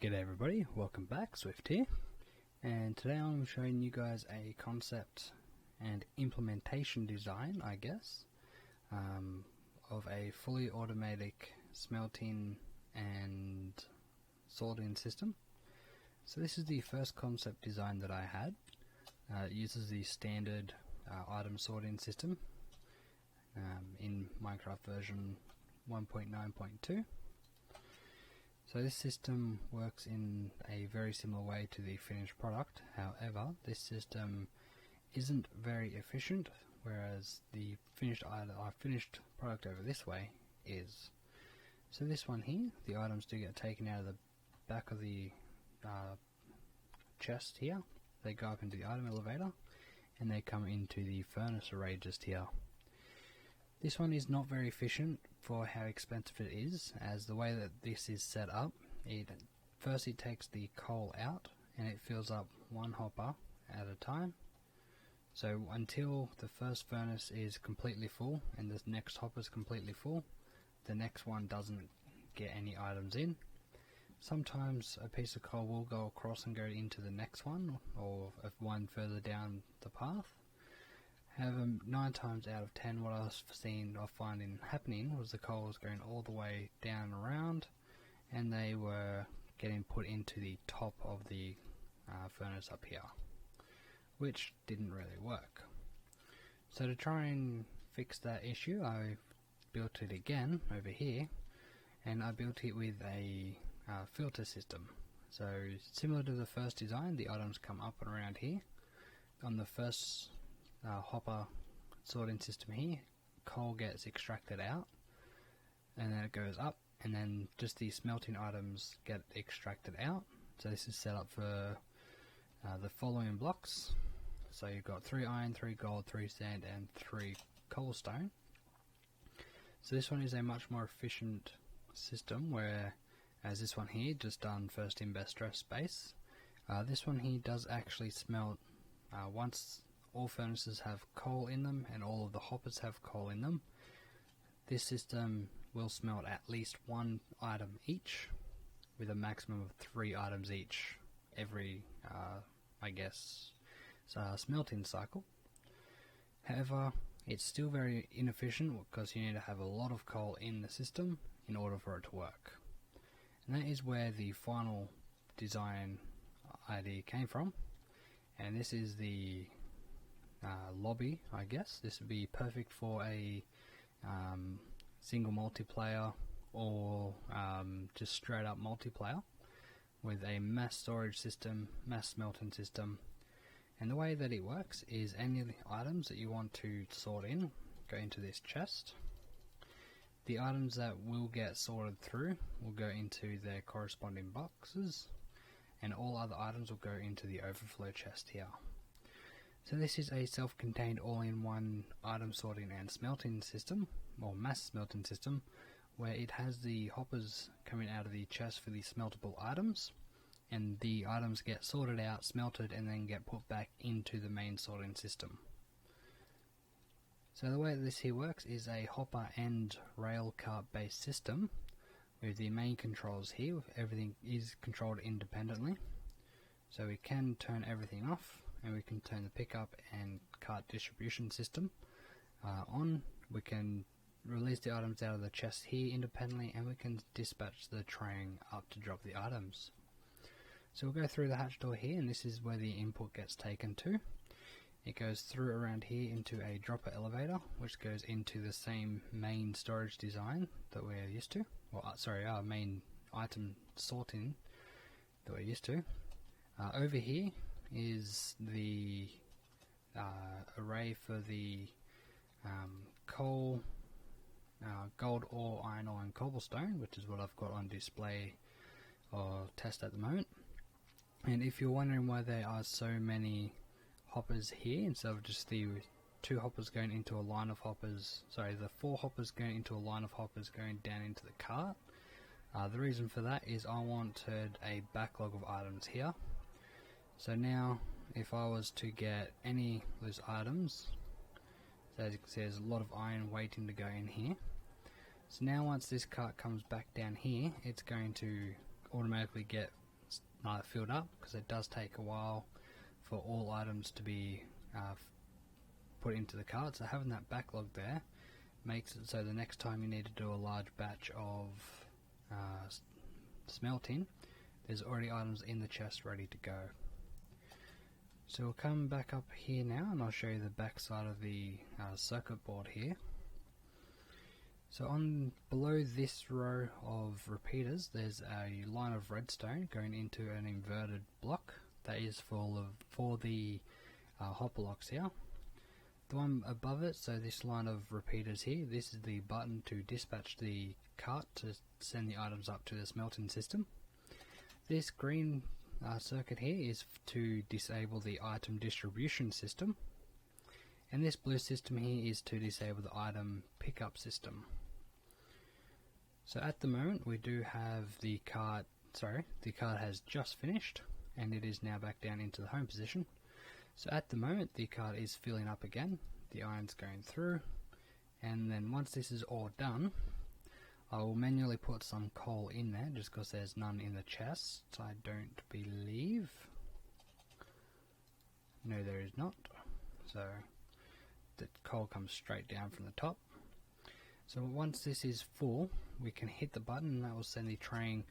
G'day everybody, welcome back, Swift here, and today I'm showing you guys a concept and implementation design, I guess, of a fully automatic smelting and sorting system. So this is the first concept design that I had. It uses the standard item sorting system in Minecraft version 1.9.2. So this system works in a very similar way to the finished product. However, this system isn't very efficient, whereas the finished product over this way is. So this one here, the items do get taken out of the back of the chest here. They go up into the item elevator and they come into the furnace array just here. This one is not very efficient for how expensive it is, as the way that this is set up, first it takes the coal out and it fills up one hopper at a time. So until the first furnace is completely full and the next hopper is completely full, the next one doesn't get any items in. Sometimes a piece of coal will go across and go into the next one, or one further down the path. However, 9 times out of 10 what I was finding happening was the coal was going all the way down and around, and they were getting put into the top of the furnace up here, which didn't really work. So to try and fix that issue, I built it again over here, and I built it with a filter system. So similar to the first design, the items come up and around here. On the first hopper sorting system here, coal gets extracted out and then it goes up, and then just the smelting items get extracted out. So this is set up for the following blocks. So you've got 3 iron, 3 gold, 3 sand and 3 cobblestone. So this one is a much more efficient system, where as this one here just done first in best dress base. This one here does actually smelt once all furnaces have coal in them and all of the hoppers have coal in them. This system will smelt at least 1 item each, with a maximum of 3 items each every, smelting cycle. However, it's still very inefficient because you need to have a lot of coal in the system in order for it to work. And that is where the final design idea came from. And this is the lobby, I guess. This would be perfect for a single multiplayer, or just straight up multiplayer, with a mass storage system, mass smelting system. And the way that it works is any of the items that you want to sort in go into this chest. The items that will get sorted through will go into their corresponding boxes, and all other items will go into the overflow chest here. So this is a self-contained all-in-one item sorting and smelting system, or mass smelting system, where it has the hoppers coming out of the chest for the smeltable items, and the items get sorted out, smelted, and then get put back into the main sorting system. So the way this here works is a hopper and rail cart based system, with the main controls here. Everything is controlled independently, so we can turn everything off, and we can turn the pickup and cart distribution system on. We can release the items out of the chest here independently, and we can dispatch the train up to drop the items. So we'll go through the hatch door here, and this is where the input gets taken to. It goes through around here into a dropper elevator, which goes into the same main storage design that we're used to. Our main item sorting that we're used to. Over here is the array for the coal, gold ore, iron ore and cobblestone, which is what I've got on display or test at the moment. And if you're wondering why there are so many hoppers here instead of just the 2 hoppers going into a line of hoppers, the 4 hoppers going into a line of hoppers going down into the cart, the reason for that is I wanted a backlog of items here. So now if I was to get any of those items, so as you can see there's a lot of iron waiting to go in here. So now once this cart comes back down here, it's going to automatically get filled up, because it does take a while for all items to be put into the cart. So having that backlog there makes it so the next time you need to do a large batch of smelting, there's already items in the chest ready to go. So we'll come back up here now and I'll show you the back side of the circuit board here. So on below this row of repeaters, there's a line of redstone going into an inverted block that is for the hopper locks here. The one above it, so this line of repeaters here, this is the button to dispatch the cart to send the items up to the smelting system. This green circuit here is to disable the item distribution system, and this blue system here is to disable the item pickup system. So at the moment we do have the cart has just finished and it is now back down into the home position. So at the moment the cart is filling up again, the iron's going through, and then once this is all done, I will manually put some coal in there just because there's none in the chest, I don't believe. No, there is not. So the coal comes straight down from the top. So once this is full, we can hit the button and that will send the train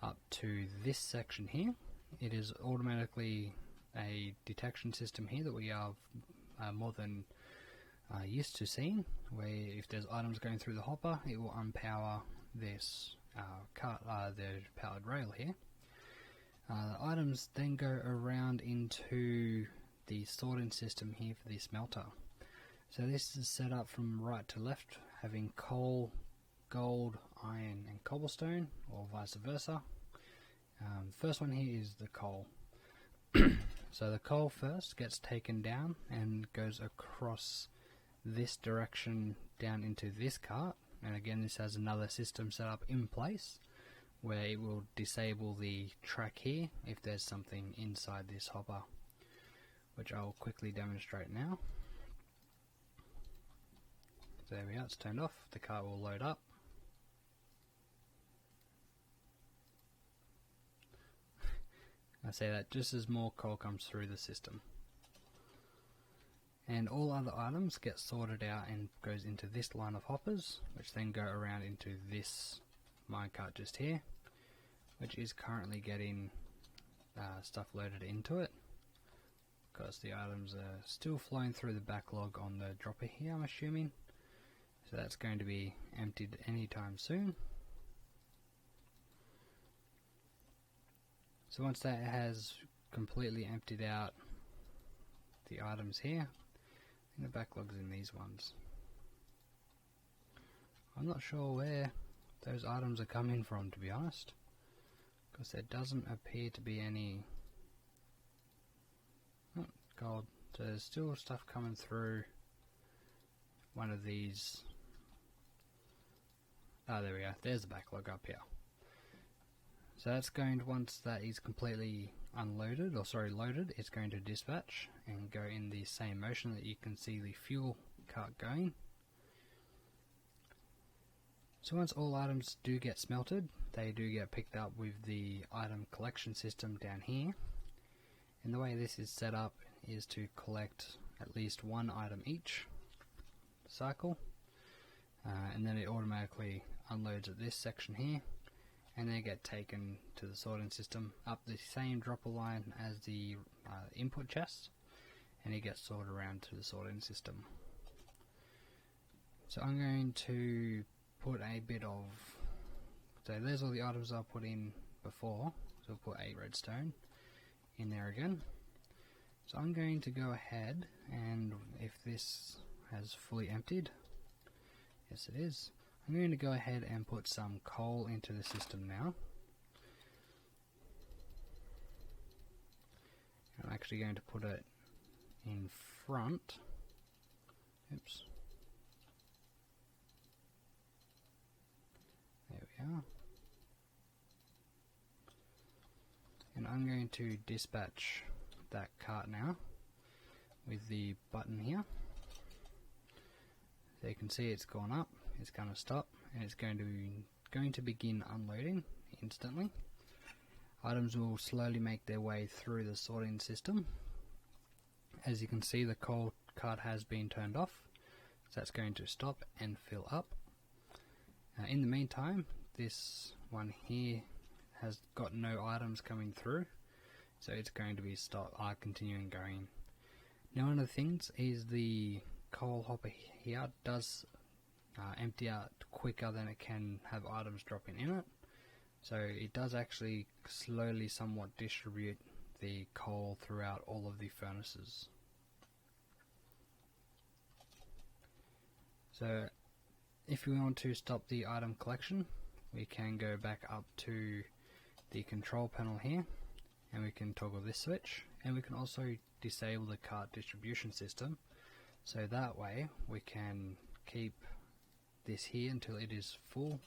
up to this section here. It is automatically a detection system here that we are more than used to seeing, where if there's items going through the hopper, it will unpower this the powered rail here. The items then go around into the sorting system here for the smelter. So this is set up from right to left, having coal, gold, iron and cobblestone, or vice versa. First one here is the coal. So the coal first gets taken down and goes across this direction down into this cart, and again this has another system set up in place where it will disable the track here if there's something inside this hopper, which I will quickly demonstrate now. So there we are, it's turned off, the cart will load up. I say that just as more coal comes through the system. And all other items get sorted out and goes into this line of hoppers, which then go around into this minecart just here, which is currently getting stuff loaded into it, because the items are still flowing through the backlog on the dropper here, I'm assuming. So that's going to be emptied anytime soon. So once that has completely emptied out the items here, I think the backlog's in these ones. I'm not sure where those items are coming from, to be honest, because there doesn't appear to be any gold. So there's still stuff coming through one of these. Oh, there we go. There's the backlog up here. So that's going to, once that is completely unloaded, or sorry, loaded, it's going to dispatch and go in the same motion that you can see the fuel cart going. So once all items do get smelted, they do get picked up with the item collection system down here. And the way this is set up is to collect at least one item each cycle, and then it automatically unloads at this section here, and they get taken to the sorting system up the same dropper line as the input chest, and it gets sorted around to the sorting system. So I'm going to put a bit of, so there's all the items I put in before, so I'll put a redstone in there again. So I'm going to go ahead, and if this has fully emptied, yes it is, I'm going to go ahead and put some coal into the system now. I'm actually going to put it in front. Oops. There we are. And I'm going to dispatch that cart now with the button here. So you can see it's gone up, it's going to stop, and it's going to begin unloading instantly. items will slowly make their way through the sorting system. As you can see, the coal cart has been turned off, so that's going to stop and fill up. In the meantime, this one here has got no items coming through, so it's going to be continuing going. Now, one of the things is the coal hopper here does empty out quicker than it can have items dropping in it, so it does actually slowly somewhat distribute the coal throughout all of the furnaces. So if we want to stop the item collection, we can go back up to the control panel here, and we can toggle this switch, and we can also disable the cart distribution system, so that way we can keep this here until it is full,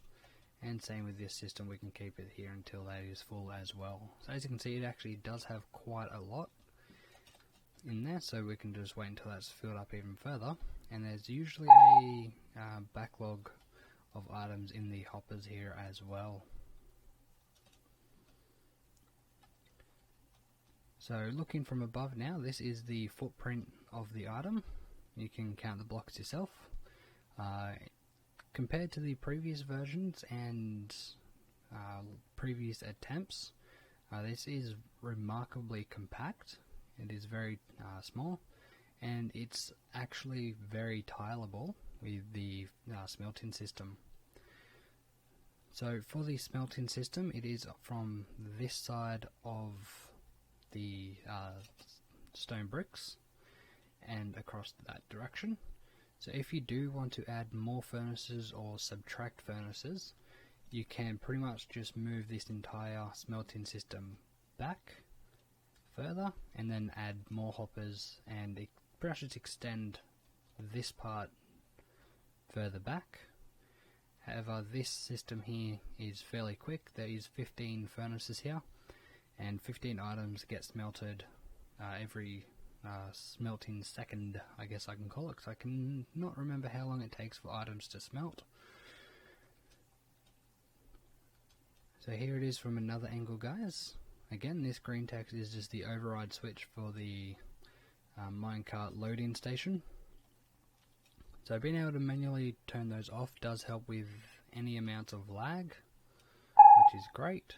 and same with this system, we can keep it here until that is full as well. So as you can see, it actually does have quite a lot in there, so we can just wait until that's filled up even further. And there's usually a backlog of items in the hoppers here as well. So looking from above now, this is the footprint of the item. You can count the blocks yourself. Compared to the previous versions and previous attempts, this is remarkably compact. It is very small, and it's actually very tileable with the smelting system. So for the smelting system, it is from this side of the stone bricks and across that direction. So if you do want to add more furnaces or subtract furnaces, you can pretty much just move this entire smelting system back further and then add more hoppers, and it pretty much just extend this part further back. However, this system here is fairly quick. There is 15 furnaces here, and 15 items get smelted every smelting second, I guess I can call it, because I can not remember how long it takes for items to smelt. So here it is from another angle, guys. Again, this green text is just the override switch for the minecart loading station. So being able to manually turn those off does help with any amount of lag, which is great.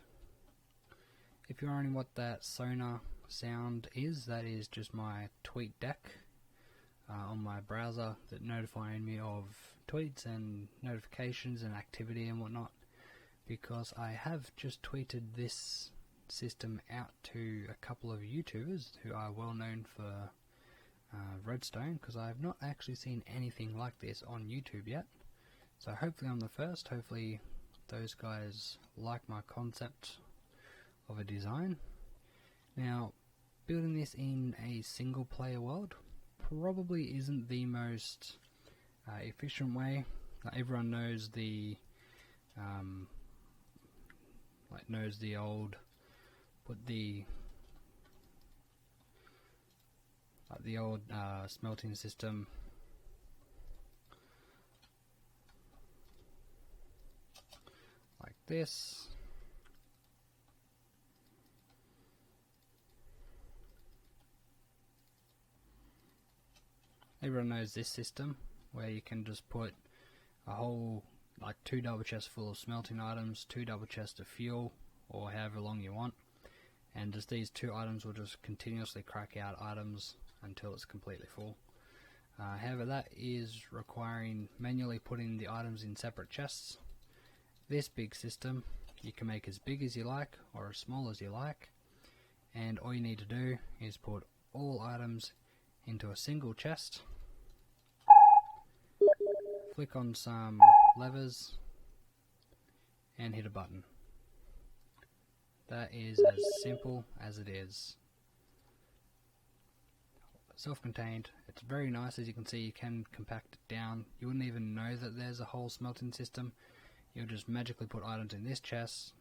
If you're wondering what that sonar sound is, that is just my tweet deck on my browser that notifying me of tweets and notifications and activity and whatnot, because I have just tweeted this system out to a couple of YouTubers who are well known for redstone, because I have not actually seen anything like this on YouTube yet. So hopefully I'm the first. Hopefully those guys like my concept of a design. Now, building this in a single player world probably isn't the most efficient way. Everyone knows the old smelting system like this. Everyone knows this system, where you can just put a whole, like 2 double chests full of smelting items, 2 double chests of fuel, or however long you want, and just these 2 items will just continuously crack out items until it's completely full. However, that is requiring manually putting the items in separate chests. This big system you can make as big as you like or as small as you like, and all you need to do is put all items into a single chest, flick on some levers and hit a button. That is as simple as it is. Self-contained, it's very nice. As you can see, you can compact it down. You wouldn't even know that there's a whole smelting system. You'll just magically put items in this chest,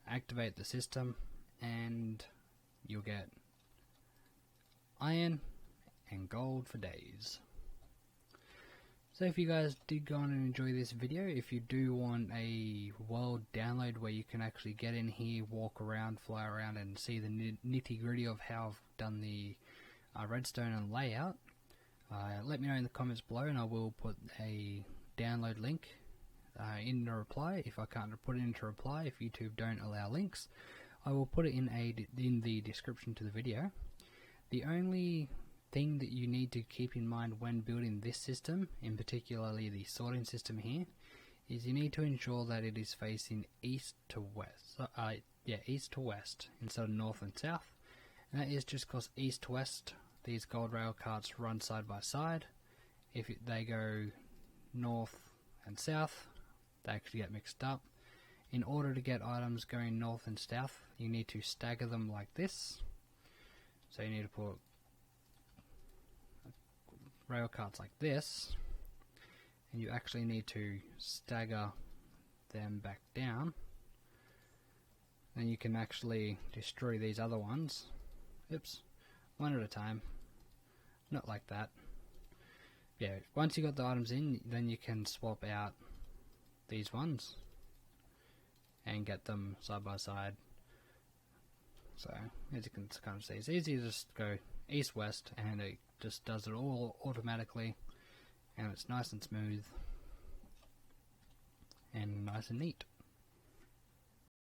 activate the system, and you'll get iron and gold for days. So if you guys did go on and enjoy this video, if you do want a world download where you can actually get in here, walk around, fly around and see the nitty gritty of how I've done the redstone and layout, let me know in the comments below and I will put a download link in the reply. If I can't put it into reply, if YouTube don't allow links, I will put it in the description to the video. The only thing that you need to keep in mind when building this system, in particularly the sorting system here, is you need to ensure that it is facing east to west. East to west instead of north and south. And that is just because east to west, these gold rail carts run side by side. If they go north and south, they actually get mixed up. In order to get items going north and south, you need to stagger them like this. So you need to put rail carts like this, and you actually need to stagger them back down. Then you can actually destroy these other ones. Oops, one at a time. Not like that. Yeah, once you got the items in, then you can swap out these ones and get them side by side. So as you can kind of see, it's easy to just go east west and it just does it all automatically, and it's nice and smooth and nice and neat.